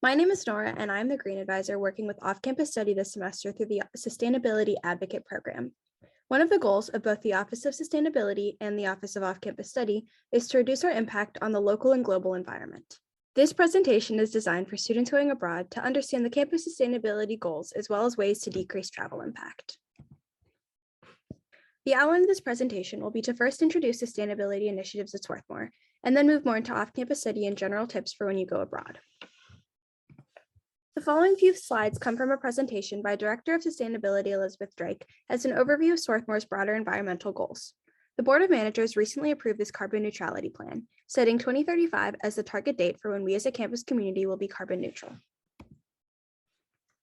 My name is Nora, and I'm the Green Advisor working with off-campus study this semester through the Sustainability Advocate Program. One of the goals of both the Office of Sustainability and the Office of Off-Campus Study is to reduce our impact on the local and global environment. This presentation is designed for students going abroad to understand the campus sustainability goals as well as ways to decrease travel impact. The outline of this presentation will be to first introduce sustainability initiatives at Swarthmore, and then move more into off-campus study and general tips for when you go abroad. The following few slides come from a presentation by Director of Sustainability Elizabeth Drake as an overview of Swarthmore's broader environmental goals. The Board of Managers recently approved this carbon neutrality plan, setting 2035 as the target date for when we as a campus community will be carbon neutral.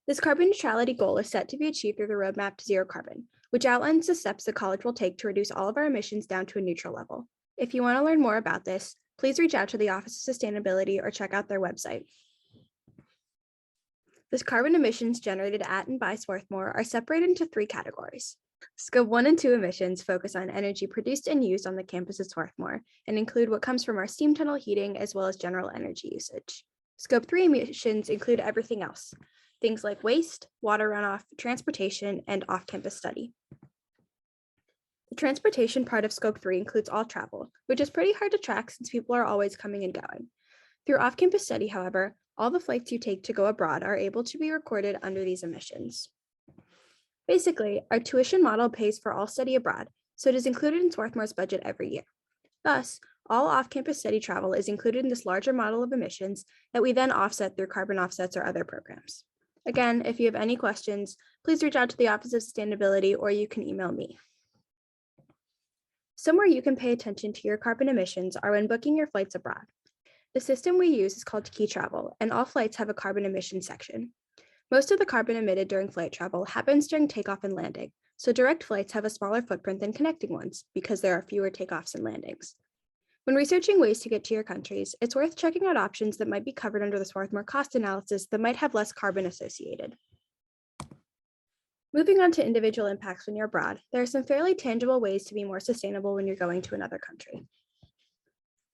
This carbon neutrality goal is set to be achieved through the Roadmap to Zero Carbon, which outlines the steps the college will take to reduce all of our emissions down to a neutral level. If you want to learn more about this, please reach out to the Office of Sustainability or check out their website. The carbon emissions generated at and by Swarthmore are separated into three categories. Scope 1 and 2 emissions focus on energy produced and used on the campus of Swarthmore and include what comes from our steam tunnel heating as well as general energy usage. Scope 3 emissions include everything else, things like waste, water runoff, transportation, and off-campus study. The transportation part of Scope 3 includes all travel, which is pretty hard to track since people are always coming and going. Through off-campus study, however, all the flights you take to go abroad are able to be recorded under these emissions. Basically, our tuition model pays for all study abroad, so it is included in Swarthmore's budget every year. Thus, all off-campus study travel is included in this larger model of emissions that we then offset through carbon offsets or other programs. Again, if you have any questions, please reach out to the Office of Sustainability or you can email me. Somewhere you can pay attention to your carbon emissions are when booking your flights abroad. The system we use is called Key Travel, and all flights have a carbon emission section. Most of the carbon emitted during flight travel happens during takeoff and landing, so direct flights have a smaller footprint than connecting ones because there are fewer takeoffs and landings. When researching ways to get to your countries, it's worth checking out options that might be covered under the Swarthmore cost analysis that might have less carbon associated. Moving on to individual impacts when you're abroad, there are some fairly tangible ways to be more sustainable when you're going to another country.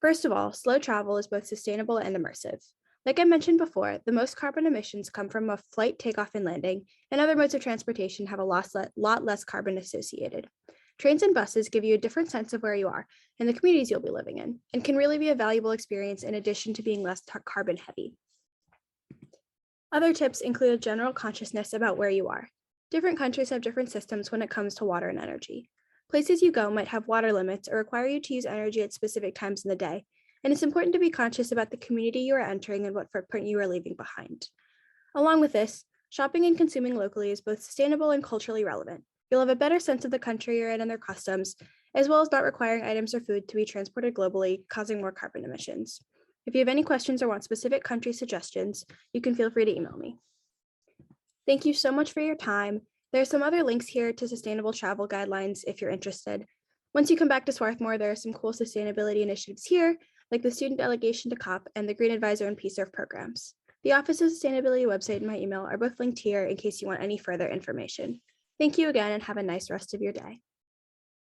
First of all, slow travel is both sustainable and immersive. Like I mentioned before, the most carbon emissions come from a flight takeoff and landing, and other modes of transportation have a lot less carbon associated. Trains and buses give you a different sense of where you are and the communities you'll be living in, and can really be a valuable experience in addition to being less carbon heavy. Other tips include a general consciousness about where you are. Different countries have different systems when it comes to water and energy. Places you go might have water limits or require you to use energy at specific times in the day, and it's important to be conscious about the community you are entering and what footprint you are leaving behind. Along with this, shopping and consuming locally is both sustainable and culturally relevant. You'll have a better sense of the country you're in and their customs, as well as not requiring items or food to be transported globally, causing more carbon emissions. If you have any questions or want specific country suggestions, you can feel free to email me. Thank you so much for your time. There are some other links here to sustainable travel guidelines if you're interested. Once you come back to Swarthmore, there are some cool sustainability initiatives here, like the Student Delegation to COP and the Green Advisor and PSERV programs. The Office of Sustainability website and my email are both linked here in case you want any further information. Thank you again and have a nice rest of your day.